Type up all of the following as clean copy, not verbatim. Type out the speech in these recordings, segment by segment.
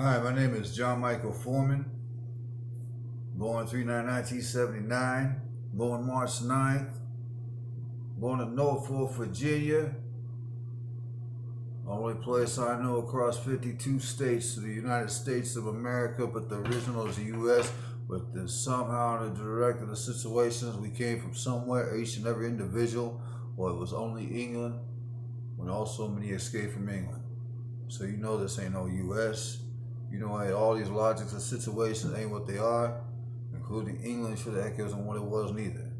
Hi, my name is John Michael Foreman, born 3/9/1979, born March 9th, born in Norfolk, Virginia, only place I know across 52 states to the United States of America, but the original is the U.S., but then somehow in the direct of the situations, we came from somewhere, each and every individual, or it was only England, when also many escaped from England. So you know this ain't no U.S., you know, all these logics of situations ain't what they are, including English for the heck isn't what it was neither.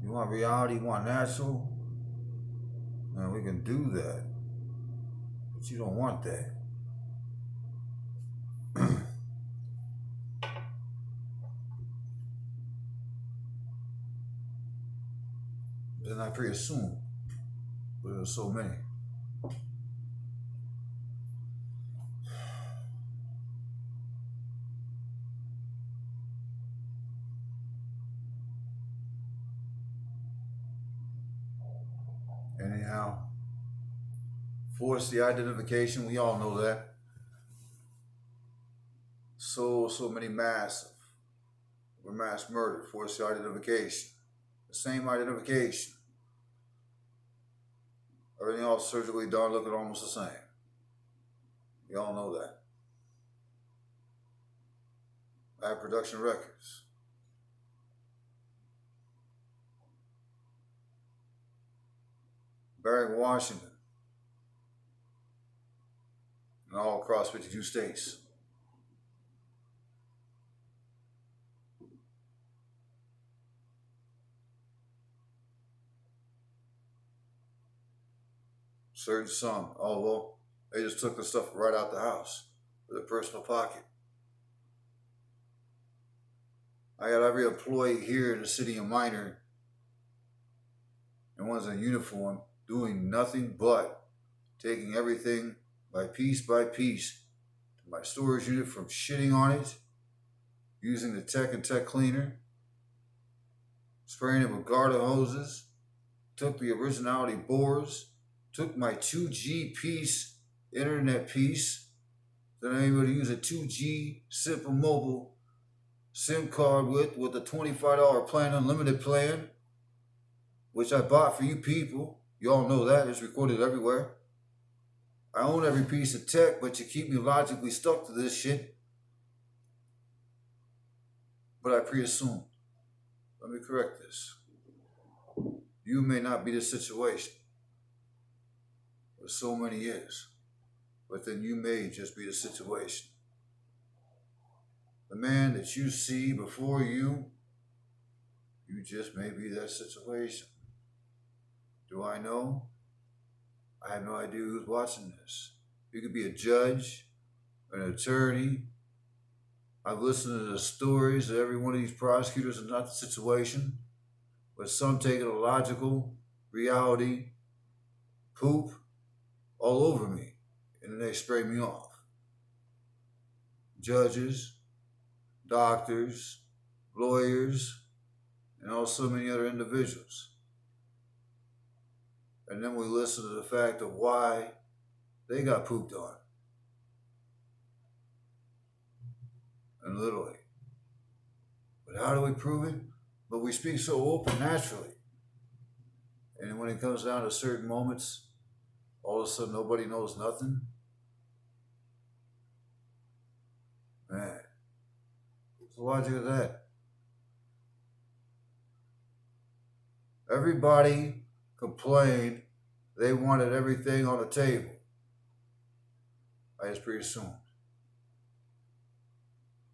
You want reality, you want natural? Man, we can do that. But you don't want that. Then I pre-assume, but there's so many. Anyhow, force the identification, we all know that. So many massive, mass murder, force the identification. The same identification. Everything else surgically done looking almost the same. We all know that. I have production records. Washington, and all across 52 states. Certain some, although they just took the stuff right out the house for their personal pocket. I got every employee here in the city of Minor, and one's in uniform, doing nothing but taking everything by piece to my storage unit, from shitting on it, using the tech and tech cleaner, spraying it with garden hoses, took the originality boards, took my 2G piece, internet piece, that I'm able to use a 2G simple mobile SIM card with a $25 plan, unlimited plan, which I bought for you people. You all know that. It's recorded everywhere. I own every piece of tech, but you keep me logically stuck to this shit. But I pre-assumed. Let me correct this. You may not be the situation for so many years, but then you may just be the situation. The man that you see before you, you just may be that situation. Do I know? I have no idea who's watching this. You could be a judge, an attorney. I've listened to the stories of every one of these prosecutors, and not the situation, but some take it a logical reality poop all over me, and then they spray me off. Judges, doctors, lawyers, and also many other individuals. And then we listen to the fact of why they got pooped on. And literally. But how do we prove it? But we speak so open naturally. And when it comes down to certain moments, all of a sudden nobody knows nothing. Man, what's the logic of that? Everybody complained they wanted everything on the table. I just pre-assumed.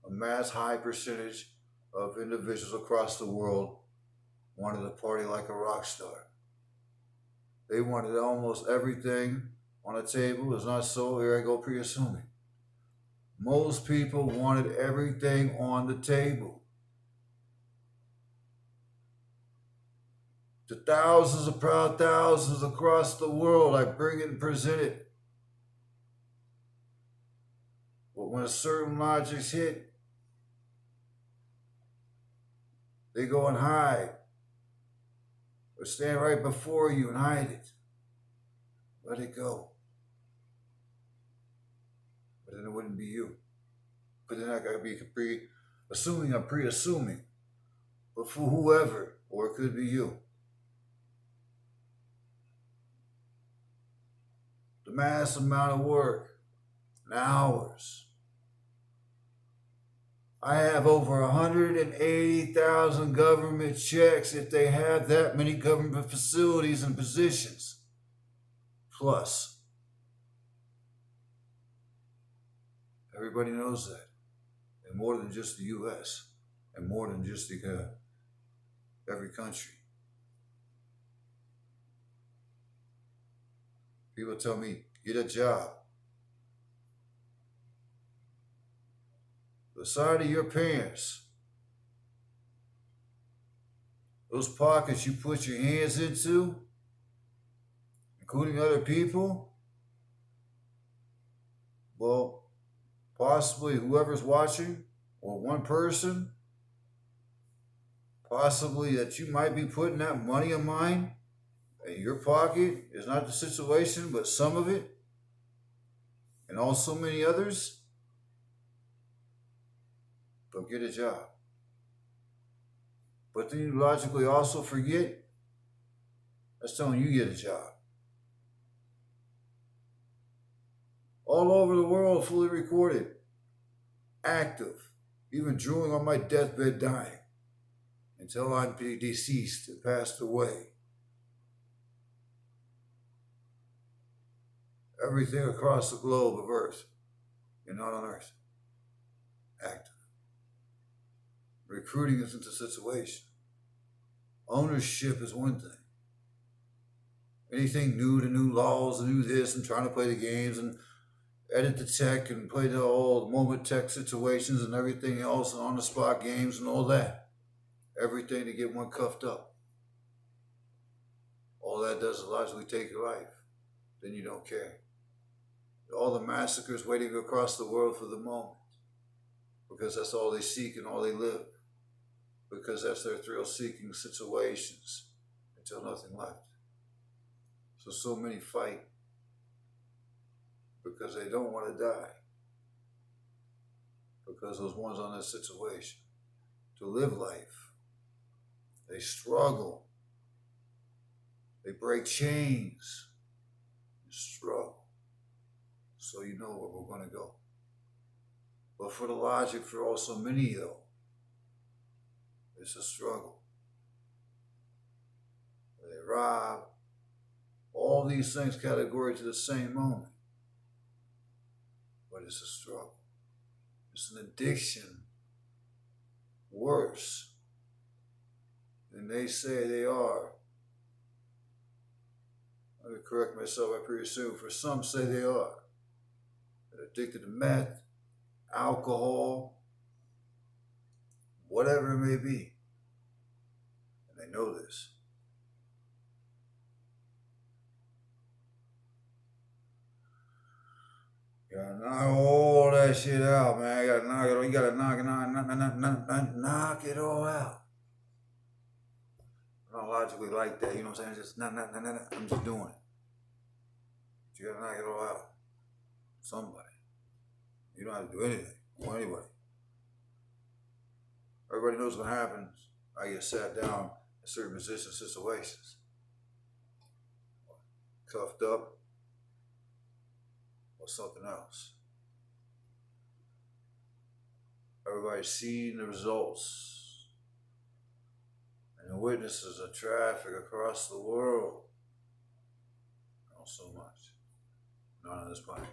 A mass high percentage of individuals across the world wanted to party like a rock star. They wanted almost everything on the table. It's not so. Here I go pre-assuming. Most people wanted everything on the table. To thousands of proud thousands across the world, I bring it and present it. But when a certain logics hit, they go and hide, or stand right before you and hide it. Let it go. But then it wouldn't be you. But then I gotta be assuming I'm pre-assuming. But for whoever, or it could be you. The mass amount of work and hours. I have over 180,000 government checks if they have that many government facilities and positions. Plus, everybody knows that. And more than just the U.S. and more than just every country. People tell me, get a job. The side of your pants, those pockets you put your hands into, including other people, well, possibly whoever's watching, or one person, possibly that you might be putting that money of mine in your pocket is not the situation, but some of it, and also many others. But get a job. But then you logically also forget, that's telling you get a job. All over the world, fully recorded, active, even drooling on my deathbed dying, until I'm deceased and passed away. Everything across the globe of Earth, you're not on Earth, active. Recruiting isn't the situation. Ownership is one thing. Anything new to new laws and new this and trying to play the games and edit the tech and play the old moment tech situations and everything else and on the spot games and all that. Everything to get one cuffed up. All that does is logically take your life. Then you don't care. All the massacres waiting across the world for the moment. Because that's all they seek and all they live. Because that's their thrill-seeking situations until nothing left. So many fight because they don't want to die. Because those ones on that situation, to live life, they struggle. They break chains. They struggle. So you know where we're going to go. But for the logic for also many, though, it's a struggle. They rob, all these things category to the same moment. But it's a struggle. It's an addiction worse than they say they are. Let me correct myself, I presume. For some say they are. They're addicted to meth, alcohol, whatever it may be. And they know this. You gotta knock all that shit out, man. You gotta knock it all. You gotta knock it all out. I'm not logically like that, you know what I'm saying? Just I'm just doing it. But you gotta knock it all out. Somebody. You don't have to do anything. Or anybody. Everybody knows what happens. I get sat down in certain positions, situations. Cuffed up. Or something else. Everybody's seeing the results. And the witnesses of traffic across the world. Not so much. Not on this planet.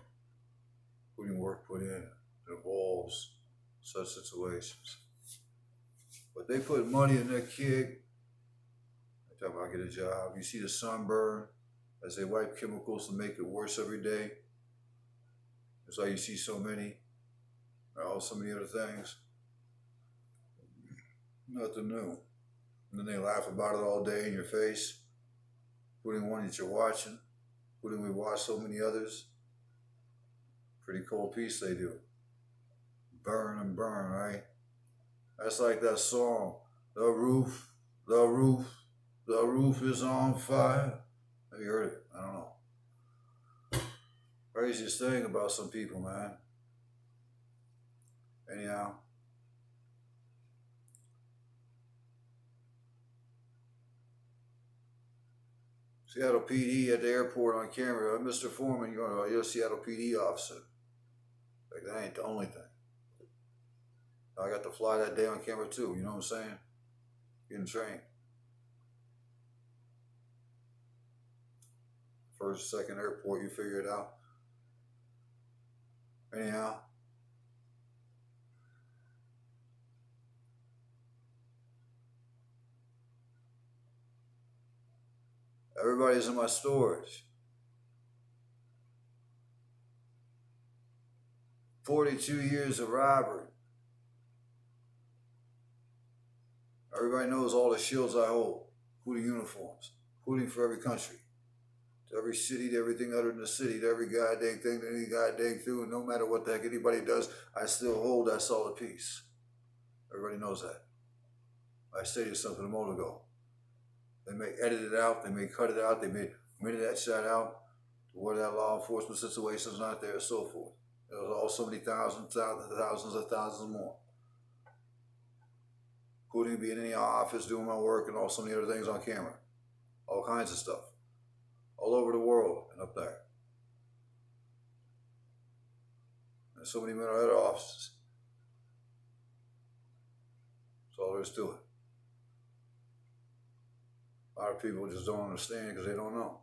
Putting work put in involves such situations. But they put money in their kid. They talk about get a job. You see the sunburn as they wipe chemicals to make it worse every day. That's why you see so many. So many other things. Nothing new. And then they laugh about it all day in your face. Including one that you're watching. Including we watch so many others. Pretty cold piece they do. Burn and burn, right? That's like that song. The roof is on fire. Have you heard it? I don't know. Craziest thing about some people, man. Anyhow. Seattle PD at the airport on camera. Mr. Foreman, you're a Seattle PD officer. Like, that ain't the only thing. I got to fly that day on camera too, you know what I'm saying? Getting trained. First, second airport, you figure it out. Anyhow. Everybody's in my storage. 42 years of robbery. Everybody knows all the shields I hold, including uniforms, including for every country, to every city, to everything other than the city, to every goddamn thing, to any goddamn thing, and no matter what the heck anybody does, I still hold that solid piece. Everybody knows that. I stated something a moment ago. They may edit it out, they may cut it out, they may minute that shot out, where that law enforcement situation is not there, and so forth. There's all so many thousands more. Including being in the office, doing my work, and all so many other things on camera. All kinds of stuff. All over the world and up there. There's so many mental health offices. That's all there is to it. A lot of people just don't understand because they don't know.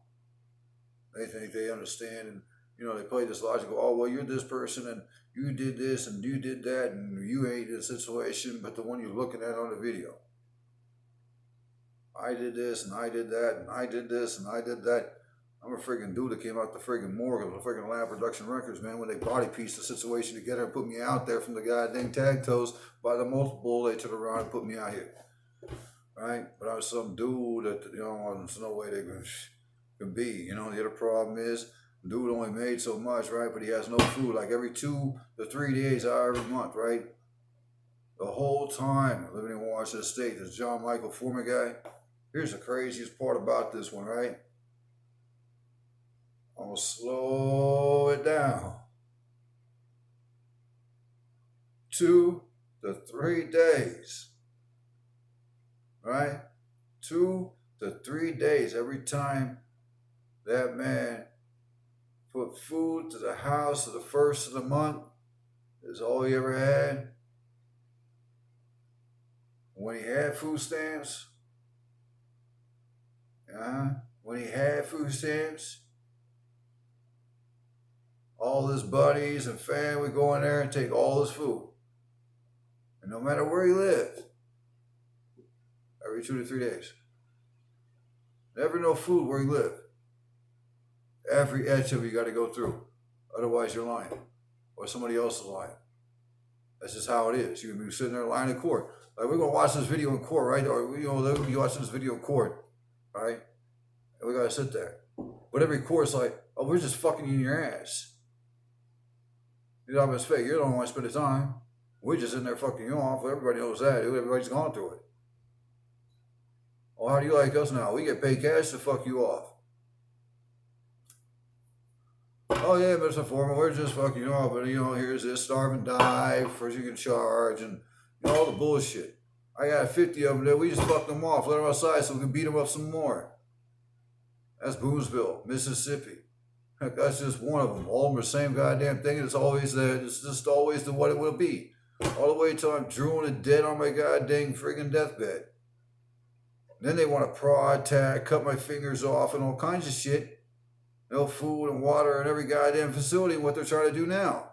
They think they understand, and they play this logical, oh, well, you're this person, and you did this, and you did that, and you ain't in a situation, but the one you're looking at on the video. I did this, and I did that, and I did this, and I did that. I'm a friggin' dude that came out the friggin' morgue of the friggin' Lab Production Records, man, when they body pieced the situation together and put me out there from the goddamn tag toes by the multiple, they turned around and put me out here. Right? But I was some dude that, there's no way they can be. The other problem is, dude only made so much, right? But he has no food, like every 2 to 3 days out of every month, right? The whole time living in Washington State, this John Michael Foreman guy. Here's the craziest part about this one, right? I'm gonna slow it down. 2 to 3 days, right? 2 to 3 days every time that man put food to the house of the first of the month is all he ever had. When he had food stamps, all his buddies and family would go in there and take all his food. And no matter where he lived, every 2 to 3 days. Never no food where he lived. Every edge of it you got to go through. Otherwise you're lying. Or somebody else is lying. That's just how it is. You can be sitting there lying in court. Like, we're going to watch this video in court, right? Or, they'll be watching this video in court, right? And we got to sit there. But every court's like, oh, we're just fucking you in your ass. I'm going to say, you don't want to spend the time. We're just in there fucking you off. Everybody knows that. Everybody's gone through it. Well, how do you like us now? We get paid cash to fuck you off. Oh yeah, Mr. Foreman, we're just fucking you off, but here's this starve and die, first you can charge, and all the bullshit. I got 50 of them there, we just fucked them off, let them outside so we can beat them up some more. That's Boonsville, Mississippi. Heck, that's just one of them. All of them are the same goddamn thing, it's just always what it will be. All the way till I'm drooling and dead on my goddamn friggin' deathbed. Then they want to prod, tag, cut my fingers off, and all kinds of shit. No food and water in every goddamn facility, what they're trying to do now.